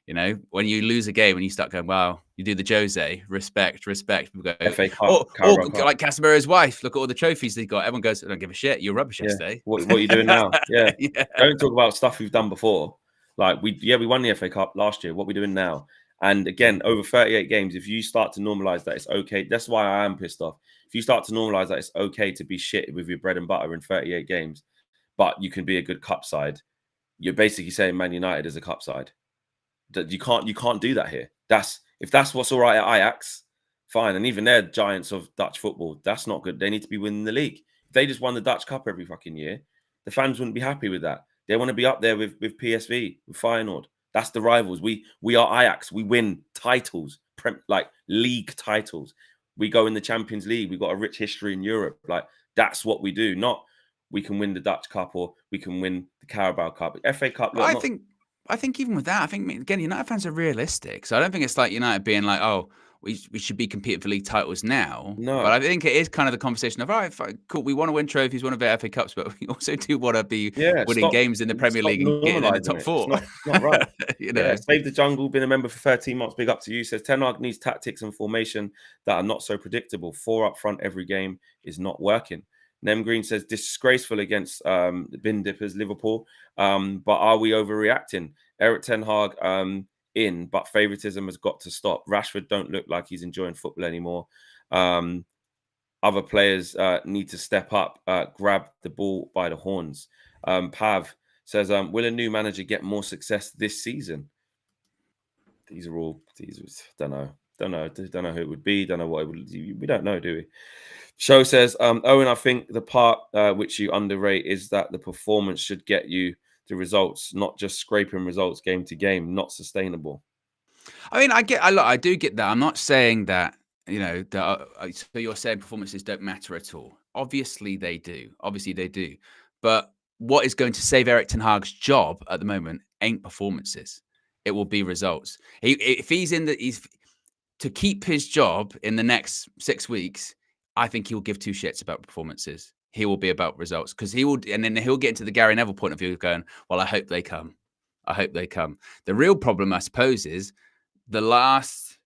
you know, when you lose a game and you start going, wow, you do the Jose, respect. People go, FA Cup, like Casemiro's wife, look at all the trophies they got. Everyone goes, I don't give a shit. You're rubbish yesterday. What are you doing now? Yeah. Don't talk about stuff we've done before. Like we won the FA Cup last year. What are we doing now? And again, over 38 games, if you start to normalize that it's okay, that's why I am pissed off. If you start to normalize that it's okay to be shit with your bread and butter in 38 games, but you can be a good cup side, you're basically saying Man United is a cup side. That you can't do that here. If that's what's all right at Ajax, fine. And even they're giants of Dutch football. That's not good. They need to be winning the league. If they just won the Dutch Cup every fucking year, the fans wouldn't be happy with that. They want to be up there with PSV, with Feyenoord. That's the rivals. We are Ajax. We win titles, like league titles. We go in the Champions League. We've got a rich history in Europe. Like that's what we do. Not we can win the Dutch Cup or we can win the Carabao Cup. FA Cup. Look, I think even with that, I think again, United fans are realistic. So I don't think it's like United being like, oh, we should be competing for league titles now. But No. I think it is kind of the conversation of, all right, fine, cool, we want to win trophies, want to win FA Cups, but we also do want to be Yeah, winning games in the Premier stop League and getting in the normalizing top it. It's four. not right. You Yeah, know. Save the Jungle, been a member for 13 months. Big up to you. Says Ten Hag needs tactics and formation that are not so predictable. 4 up front every game is not working. Nem Green says disgraceful against the bin dippers, Liverpool. But are we overreacting? Eric Ten Hag in, but favoritism has got to stop. Rashford don't look like he's enjoying football anymore. Other players need to step up, grab the ball by the horns. Pav says, will a new manager get more success this season? These don't know who it would be. Don't know what it would. We don't know, do we? Show says, Owen, I think the part which you underrate is that the performance should get you the results, not just scraping results game to game. Not sustainable. I mean, I do get that. I'm not saying that, so you're saying performances don't matter at all. Obviously they do. But what is going to save Eric Ten Hag's job at the moment ain't performances. It will be results. If he's to keep his job in the next 6 weeks, I think he'll give two shits about performances. He will be about results because and then he'll get into the Gary Neville point of view going, well, I hope they come. The real problem, I suppose, is the last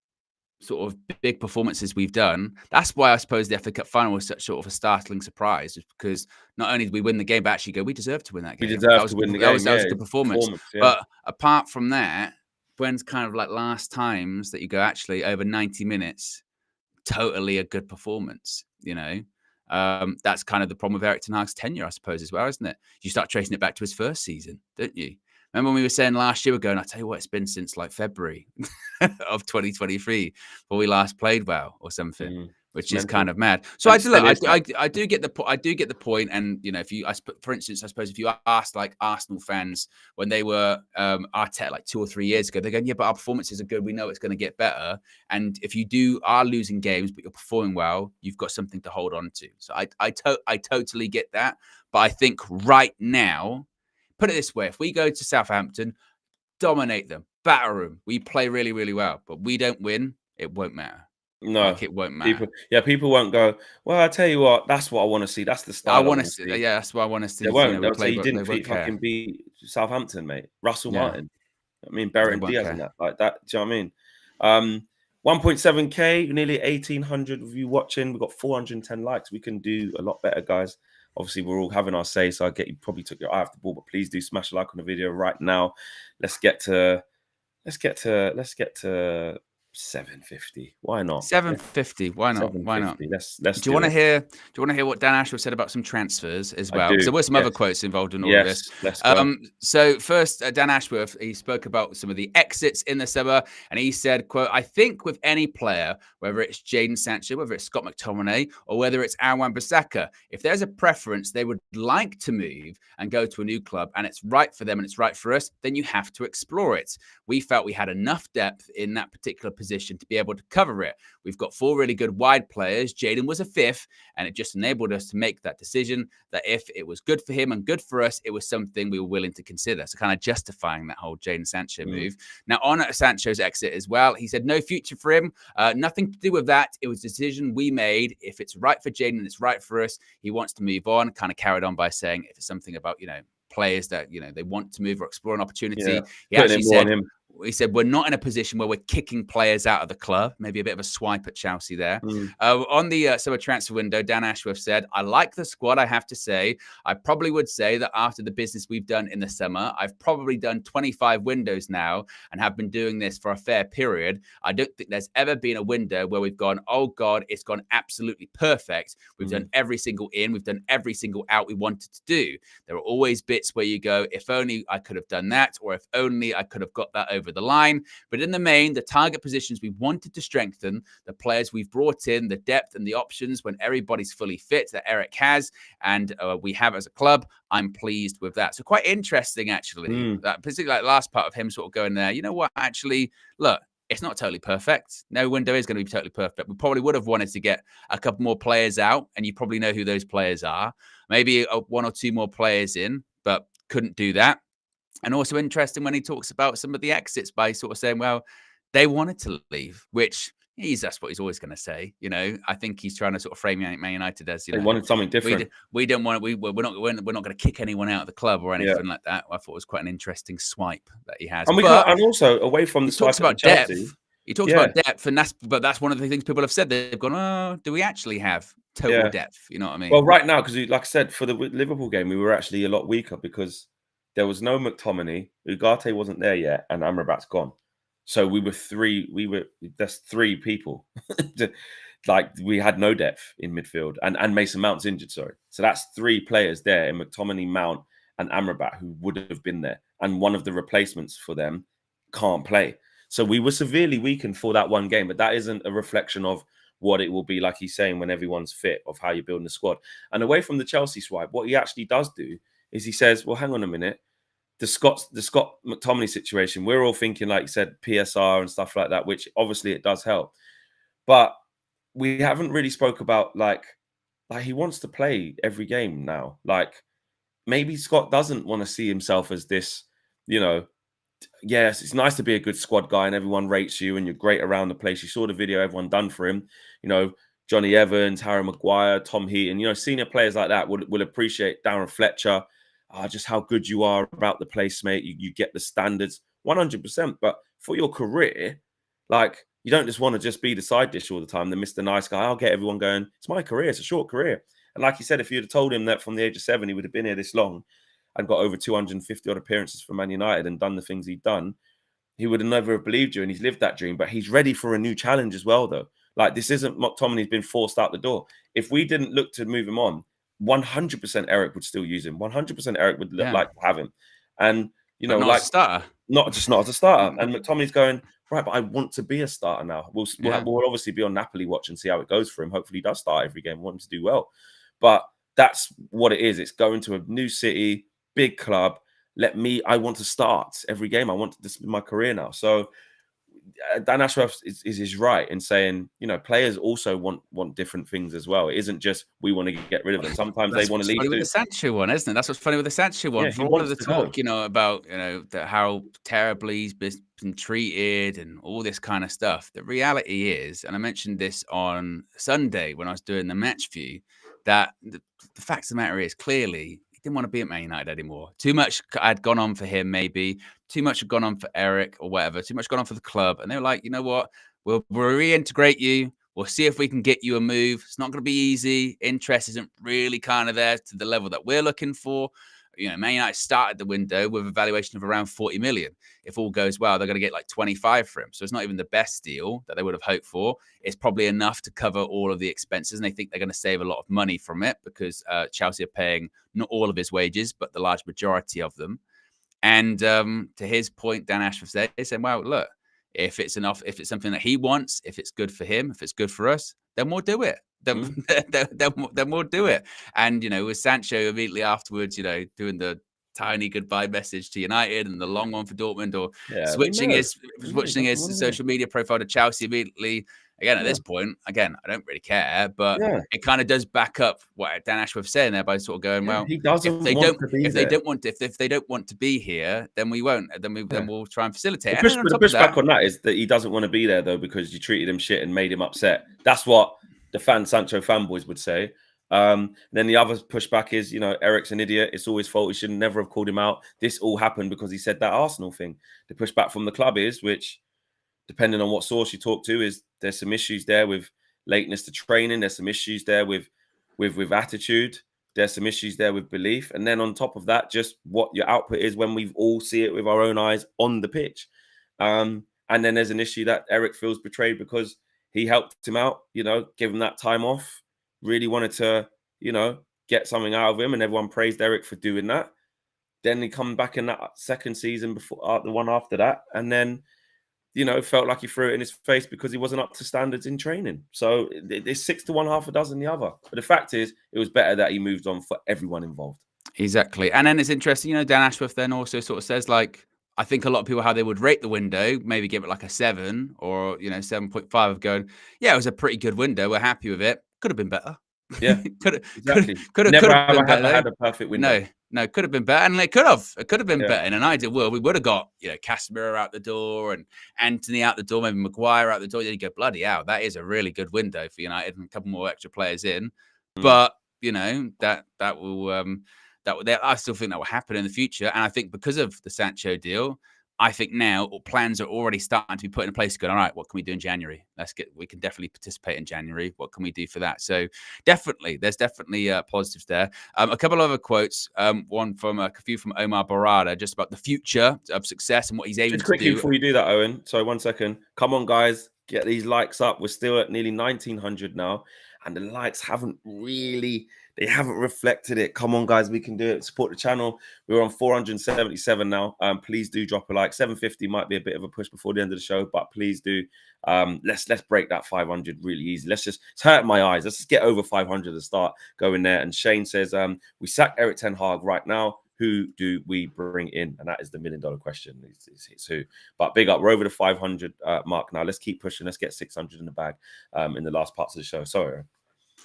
sort of big performances we've done. That's why I suppose the FA Cup final was such sort of a startling surprise, because not only did we win the game, but actually we deserved to win that game. We deserved to win the game. That was a good performance. Yeah. But apart from that, when's kind of like last times that you go, actually, over 90 minutes, totally a good performance, That's kind of the problem with Eric Ten Hag's tenure, I suppose, as well, isn't it? You start tracing it back to his first season, don't you? Remember when we were saying last year, we're going, I tell you what, it's been since like February of 2023 before we last played well or something, which is kind of mad. So I do get the point. And, for instance, I suppose if you asked like Arsenal fans when they were Arteta like 2 or 3 years ago, they're going, yeah, but our performances are good. We know it's going to get better. And if you are losing games, but you're performing well, you've got something to hold on to. So I totally get that. But I think right now, put it this way, if we go to Southampton, dominate them, batter them, we play really, really well, but we don't win, it won't matter. No, it won't matter. People won't go, well, I tell you what, that's what I want to see. That's the style I want to see. Yeah, that's what I want to see. They won't. They'll say he didn't fucking beat Southampton, mate. Russell Martin. I mean, Berrada and Diaz and that. Like that. Do you know what I mean? 1.7K, nearly 1,800 of you watching. We've got 410 likes. We can do a lot better, guys. Obviously, we're all having our say, so I get you probably took your eye off the ball, but please do smash a like on the video right now. Let's get to 750. Why not? 750. Why not? Why not? Let's do you want to hear? Do you want to hear what Dan Ashworth said about some transfers as well? Because there were some other quotes involved in all of this. Let's go. So first, Dan Ashworth, he spoke about some of the exits in the summer, and he said, "quote I think with any player, whether it's Jadon Sancho, whether it's Scott McTominay, or whether it's Wan-Bissaka, if there's a preference they would like to move and go to a new club, and it's right for them and it's right for us, then you have to explore it. We felt we had enough depth in that particular position to be able to cover it. We've got 4 really good wide players. Jadon was a 5th, and it just enabled us to make that decision that if it was good for him and good for us, it was something we were willing to consider." So kind of justifying that whole Jadon Sancho move. Now, on Sancho's exit as well, he said no future for him. Nothing to do with that. It was a decision we made. If it's right for Jadon and it's right for us, he wants to move on. Kind of carried on by saying if it's something about, players that, they want to move or explore an opportunity. He actually said, we're not in a position where we're kicking players out of the club. Maybe a bit of a swipe at Chelsea there. On the summer transfer window, Dan Ashworth said, I like the squad, I have to say. I probably would say that after the business we've done in the summer, I've probably done 25 windows now and have been doing this for a fair period. I don't think there's ever been a window where we've gone, oh God, it's gone absolutely perfect. We've done every single in, we've done every single out we wanted to do. There are always bits where you go, if only I could have done that, or if only I could have got that over the line. But in the main, the target positions we wanted to strengthen, the players we've brought in, the depth and the options when everybody's fully fit that Eric has and we have as a club, I'm pleased with that. So quite interesting, actually, that particularly like last part of him sort of going there, you know what, actually, look, it's not totally perfect. No window is going to be totally perfect. We probably would have wanted to get a couple more players out, and you probably know who those players are. Maybe 1 or 2 more players in, but couldn't do that. And also interesting when he talks about some of the exits by sort of saying, well, they wanted to leave, which that's what he's always going to say. I think he's trying to sort of frame Man United as, They wanted something different. we don't want, we're not going to kick anyone out of the club or anything like that. I thought it was quite an interesting swipe that he has. And and also away from the talks swipe about at Chelsea, depth. He talks about depth, and that's one of the things people have said. They've gone, oh, do we actually have total depth? You know what I mean? Well, right now, because like I said, for the Liverpool game, we were actually a lot weaker because there was no McTominay, Ugarte wasn't there yet, and Amrabat's gone. So that's three people. Like we had no depth in midfield, and Mason Mount's injured, sorry. So that's three players there in McTominay, Mount, and Amrabat who would have been there. And one of the replacements for them can't play. So we were severely weakened for that one game, but that isn't a reflection of what it will be, like he's saying, when everyone's fit, of how you're building the squad. And away from the Chelsea swipe, what he actually does do is he says, well, hang on a minute. The Scott McTominay situation, we're all thinking, like you said, PSR and stuff like that, which obviously it does help. But we haven't really spoke about like he wants to play every game now. Like maybe Scott doesn't want to see himself as this, yes, it's nice to be a good squad guy and everyone rates you and you're great around the place. You saw the video everyone done for him. Johnny Evans, Harry Maguire, Tom Heaton, senior players like that will appreciate Darren Fletcher, just how good you are about the place, mate. You get the standards 100%. But for your career, like you don't just want to just be the side dish all the time, the Mr. Nice guy. I'll get everyone going. It's my career. It's a short career. And like you said, if you'd have told him that from the age of 7, he would have been here this long and got over 250 odd appearances for Man United and done the things he'd done, he would have never have believed you, and he's lived that dream. But he's ready for a new challenge as well, though. Like, this isn't McTominay's been forced out the door. If we didn't look to move him on, 100% Eric would still use him. 100% Eric would like to have him. And, not as a starter. Not as a starter. And McTominay's going, right, but I want to be a starter now. We'll obviously be on Napoli watch and see how it goes for him. Hopefully he does start every game. We want him to do well. But that's what it is. It's going to a new city, big club. I want to start every game. This is my career now. So Dan Ashworth is right in saying, players also want different things as well. It isn't just we want to get rid of them. Sometimes they want to leave. That's with the Sancho one, isn't it? That's what's funny with the Sancho one. For all of the talk, about how terribly he's been treated and all this kind of stuff. The reality is, and I mentioned this on Sunday when I was doing the match view, that the fact of the matter is clearly he didn't want to be at Man United anymore. Too much had gone on for him, maybe. Too much had gone on for Eric or whatever. Too much gone on for the club. And they were like, you know what? We'll reintegrate you. We'll see if we can get you a move. It's not going to be easy. Interest isn't really kind of there to the level that we're looking for. Man United started the window with a valuation of around 40 million. If all goes well, they're going to get like 25 for him. So it's not even the best deal that they would have hoped for. It's probably enough to cover all of the expenses. And they think they're going to save a lot of money from it because Chelsea are paying not all of his wages, but the large majority of them. And to his point, Dan Ashworth said, he said, well, look, if it's something that he wants, if it's good for him, if it's good for us, then we'll do it. Then we'll do it. And, with Sancho immediately afterwards, doing the tiny goodbye message to United and the long one for Dortmund, or switching his social media profile to Chelsea immediately. Again, at this point, I don't really care, but it kind of does back up what Dan Ashworth said there by sort of going, well, if they don't want to be here, then we won't. Then we'll try and facilitate. The pushback on that is that he doesn't want to be there though because you treated him shit and made him upset. That's what the Sancho fanboys would say. Then the other pushback is, Eric's an idiot. It's all his fault. He should never have called him out. This all happened because he said that Arsenal thing. The pushback from the club is, which, depending on what source you talk to, is there's some issues there with lateness to training. There's some issues there with attitude. There's some issues there with belief. And then on top of that, just what your output is when we all see it with our own eyes on the pitch. And then there's an issue that Eric feels betrayed because he helped him out, give him that time off, really wanted to, get something out of him. And everyone praised Eric for doing that. Then he come back in that second season before the one after that. And then, felt like he threw it in his face because he wasn't up to standards in training. So it's 6 to 1, half a dozen the other. But the fact is, it was better that he moved on for everyone involved. Exactly. And then it's interesting, Dan Ashworth then also sort of says, like, I think a lot of people, how they would rate the window, maybe give it like a 7 or, 7.5 of going, yeah, it was a pretty good window. We're happy with it. Could have been better. Yeah, could exactly. have Never been have I better ever had though. a perfect window. No, could have been better, and it could have been Yeah. better. In an ideal world, we would have got Casemiro out the door and Anthony out the door, maybe Maguire out the door. Then you go, bloody hell, that is a really good window for United, and a couple more extra players in. But that will I still think that will happen in the future, and I think because of the Sancho deal, I think now plans are already starting to be put in place. Going, all right, what can we do in January? We can definitely participate in January. What can we do for that? So there's definitely positives there. A couple of other quotes. One from a few from Omar Berrada, just about the future of success and what he's aiming Just to quickly do. before you do that, Owen. Sorry, 1 second. Come on, guys, get these likes up. We're still at nearly 1,900 now, and the likes haven't reflected it. Come on, guys, we can do it. Support the channel. We're on 477 now. Please do drop a like. 750 might be a bit of a push before the end of the show, but please do. Let's break that 500 really easy. It's hurt my eyes. Let's just get over 500 to start going there. And Shane says, we sack Eric Ten Hag right now. Who do we bring in? And that is the $1 million question. It's who. But big up. We're over the 500 mark now. Let's keep pushing. Let's get 600 in the bag in the last parts of the show. Sorry.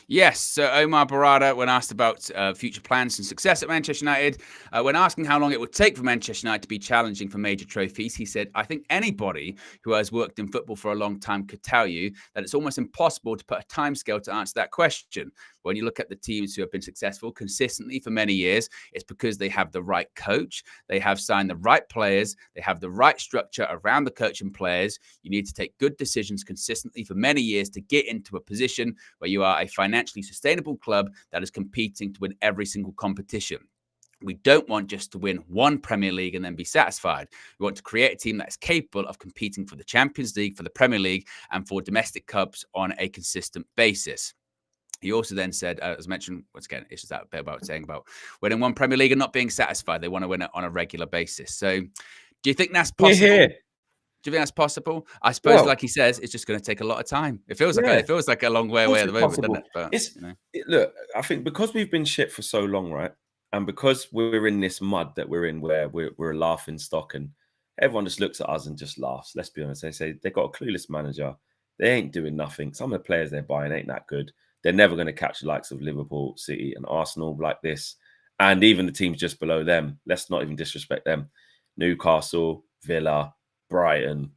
Yes, so Omar Berrada, when asked about future plans and success at Manchester United, when asking how long it would take for Manchester United to be challenging for major trophies, he said, I think anybody who has worked in football for a long time could tell you that it's almost impossible to put a timescale to answer that question. When you look at the teams who have been successful consistently for many years, it's because they have the right coach, they have signed the right players, they have the right structure around the coach and players. You need to take good decisions consistently for many years to get into a position where you are a financially sustainable club that is competing to win every single competition. We don't want just to win one Premier League and then be satisfied. We want to create a team that is capable of competing for the Champions League, for the Premier League, and for domestic cups on a consistent basis. He also then said, as mentioned, once again, it's just that bit about saying about winning one Premier League and not being satisfied. They want to win it on a regular basis. So do you think that's possible? Yeah. Do you think that's possible? I suppose, like he says, it's just going to take a lot of time. It feels like a long way away at the moment, doesn't it? But, look, I think because we've been shit for so long, right? And because we're in this mud that we're in where we're a laughing stock and everyone just looks at us and just laughs. Let's be honest. They say they've got a clueless manager. They ain't doing nothing. Some of the players they're buying ain't that good. They're never going to catch the likes of Liverpool, City, and Arsenal like this. And even the teams just below them. Let's not even disrespect them. Newcastle, Villa, Brighton,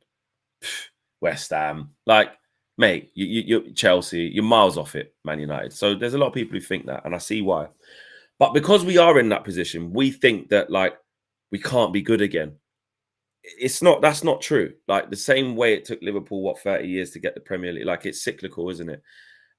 West Ham. Like, mate, you're Chelsea. You're miles off it, Man United. So there's a lot of people who think that, and I see why. But because we are in that position, we think that, like, we can't be good again. That's not true. Like, the same way it took Liverpool, 30 years to get the Premier League. Like, it's cyclical, isn't it?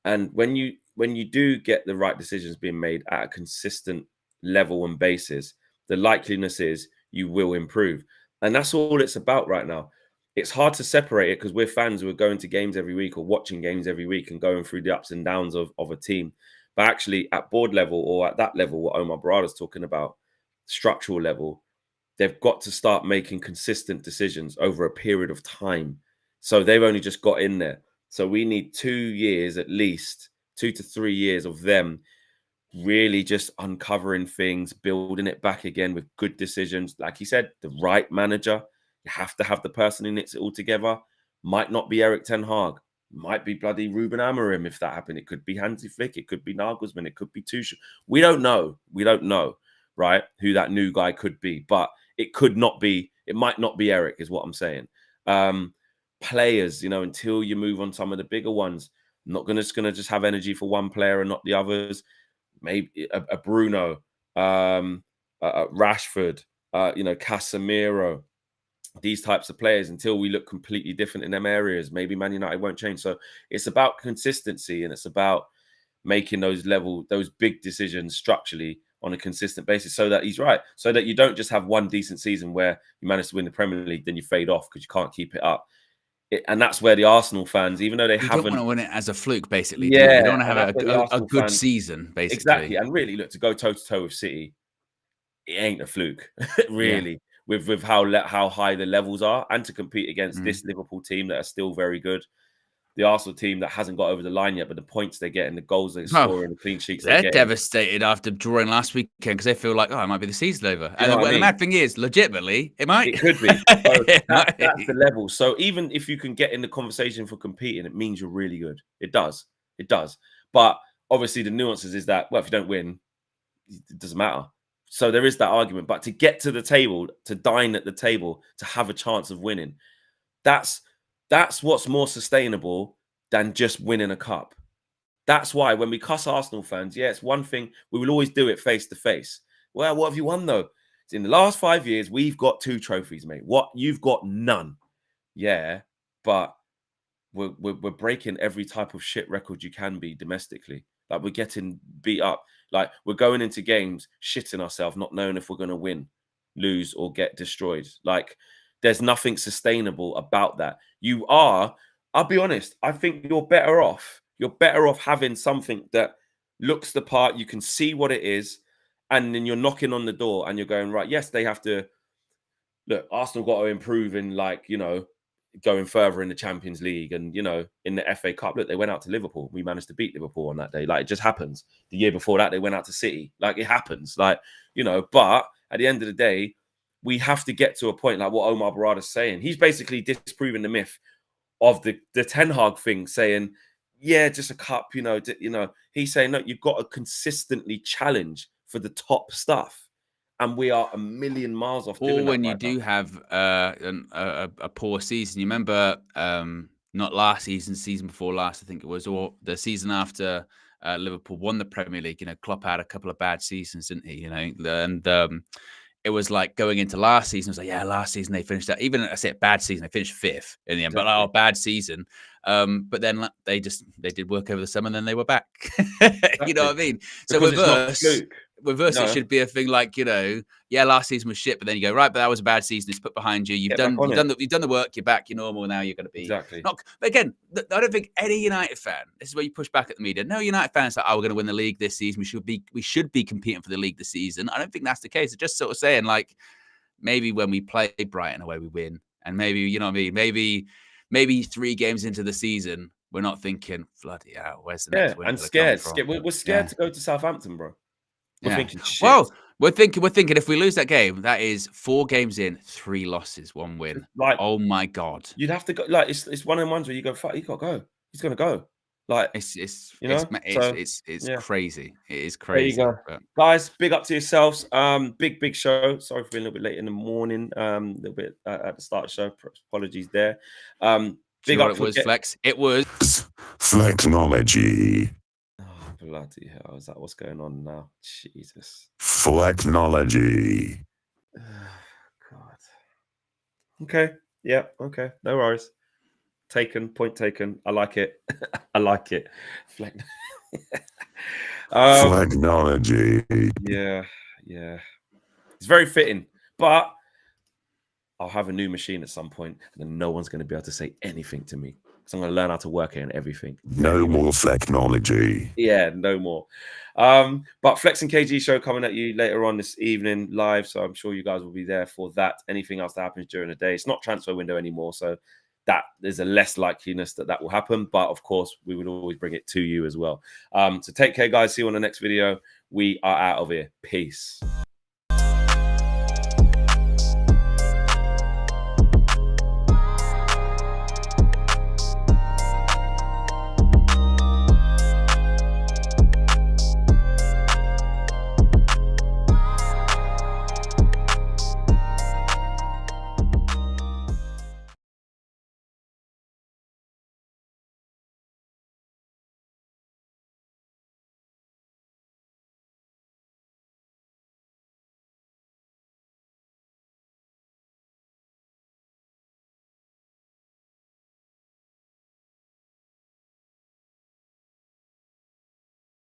And when you do get the right decisions being made at a consistent level and basis, the likeliness is you will improve. And that's all it's about right now. It's hard to separate it because we're fans who are going to games every week or watching games every week and going through the ups and downs of a team. But actually at board level or at that level, what Omar Berrada's talking about, structural level, they've got to start making consistent decisions over a period of time. So they've only just got in there. So we need 2 years, at least 2 to 3 years of them really just uncovering things, building it back again with good decisions. Like he said, the right manager. You have to have the person who knits it all together. Might not be Eric Ten Hag. Might be bloody Ruben Amorim if that happened. It could be Hansi Flick. It could be Nagelsmann. It could be Tuchel. We don't know. We don't know, right, who that new guy could be. But it could not be. It might not be Eric is what I'm saying. Players, until you move on some of the bigger ones, I'm not just gonna just have energy for one player and not the others. Maybe a Bruno, Rashford, Casemiro, these types of players until we look completely different in them areas. Maybe Man United won't change. So it's about consistency and it's about making those big decisions structurally on a consistent basis so that he's right. So that you don't just have one decent season where you manage to win the Premier League, then you fade off because you can't keep it up. And that's where the Arsenal fans, even though they haven't... don't want to win it as a fluke, basically. Yeah. You don't want to have a good season, basically. Exactly. And really, look, to go toe-to-toe with City, it ain't a fluke, really. Yeah. With how high the levels are and to compete against this Liverpool team that are still very good. The Arsenal team that hasn't got over the line yet, but the points they're getting, the goals they're scoring, the clean sheets they're devastated after drawing last weekend because they feel like, it might be the season over. And the mad thing is, legitimately, it might. It could be. That's the level. So even if you can get in the conversation for competing, it means you're really good. It does. But obviously the nuances is that, well, if you don't win, it doesn't matter. So there is that argument. But to get to the table, to dine at the table, to have a chance of winning, that's what's more sustainable than just winning a cup. That's why when we cuss Arsenal fans, yeah, it's one thing. We will always do it face to face. Well, what have you won though? In the last 5 years, we've got 2 trophies, mate. What? You've got none. Yeah, but we're breaking every type of shit record you can be domestically. Like, we're getting beat up. Like, we're going into games shitting ourselves, not knowing if we're going to win, lose, or get destroyed. Like, there's nothing sustainable about that. I'll be honest, I think you're better off. You're better off having something that looks the part, you can see what it is, and then you're knocking on the door and you're going, right, yes, they have to, look, Arsenal got to improve in, like, you know, going further in the Champions League and, you know, in the FA Cup. Look, they went out to Liverpool. We managed to beat Liverpool on that day. Like, it just happens. The year before that, they went out to City. Like, it happens. Like, you know, but at the end of the day, we have to get to a point like what Omar Berrada's saying. He's basically disproving the myth of the Ten Hag thing, saying, yeah, just a cup, you know. He's saying, no, you've got to consistently challenge for the top stuff. And we are a million miles off. Or when you do have a poor season. You remember not last season, season before last, I think it was, or the season after Liverpool won the Premier League. You know, Klopp had a couple of bad seasons, didn't he? You know, and it was like going into last season. It was like, yeah, last season they finished that. Even I say bad season, they finished 5th in the end. Exactly. But like, bad season. But then they did work over the summer, and then they were back. Exactly. You know what I mean? So reverse, it should be a thing like, you know, yeah, last season was shit, but then you go, right, but that was a bad season. It's put behind you. You've done the work. You're back. You're normal now. You're going to be exactly. But again, I don't think any United fan. This is where you push back at the media. No United fans like, oh, we're going to win the league this season. We should be competing for the league this season. I don't think that's the case. It's just sort of saying, like, maybe when we play Brighton away, we win, and maybe, you know what I mean. Maybe 3 games into the season, we're not thinking, bloody hell, where's the next win? And scared. We're scared to go to Southampton, bro. We're thinking, shit. Well, we're thinking if we lose that game, that is 4 games in, 3 losses, 1 win. Like, oh my God. You'd have to go, like, it's one of the ones where you go, fuck, you gotta go. He's gonna go. Like, it's yeah. crazy. It is crazy. There you go. But guys, big up to yourselves. Big show. Sorry for being a little bit late in the morning. A little bit at the start of the show. Apologies there. Big up. It was Flex. It was Flexnology. Oh, bloody hell! Is that what's going on now? Jesus. Flexnology. God. Okay. Yeah. Okay. No worries. Point taken. I like it. I like it. Flexnology. Yeah. It's very fitting, but I'll have a new machine at some point, and then no one's going to be able to say anything to me. So I'm going to learn how to work it and everything. No more Flexnology. Yeah, no more. But Flex and KG show coming at you later on this evening live, so I'm sure you guys will be there for that. Anything else that happens during the day, it's not transfer window anymore, so that there's a less likeliness that will happen. But of course, we would always bring it to you as well. So take care, guys. See you on the next video. We are out of here. Peace.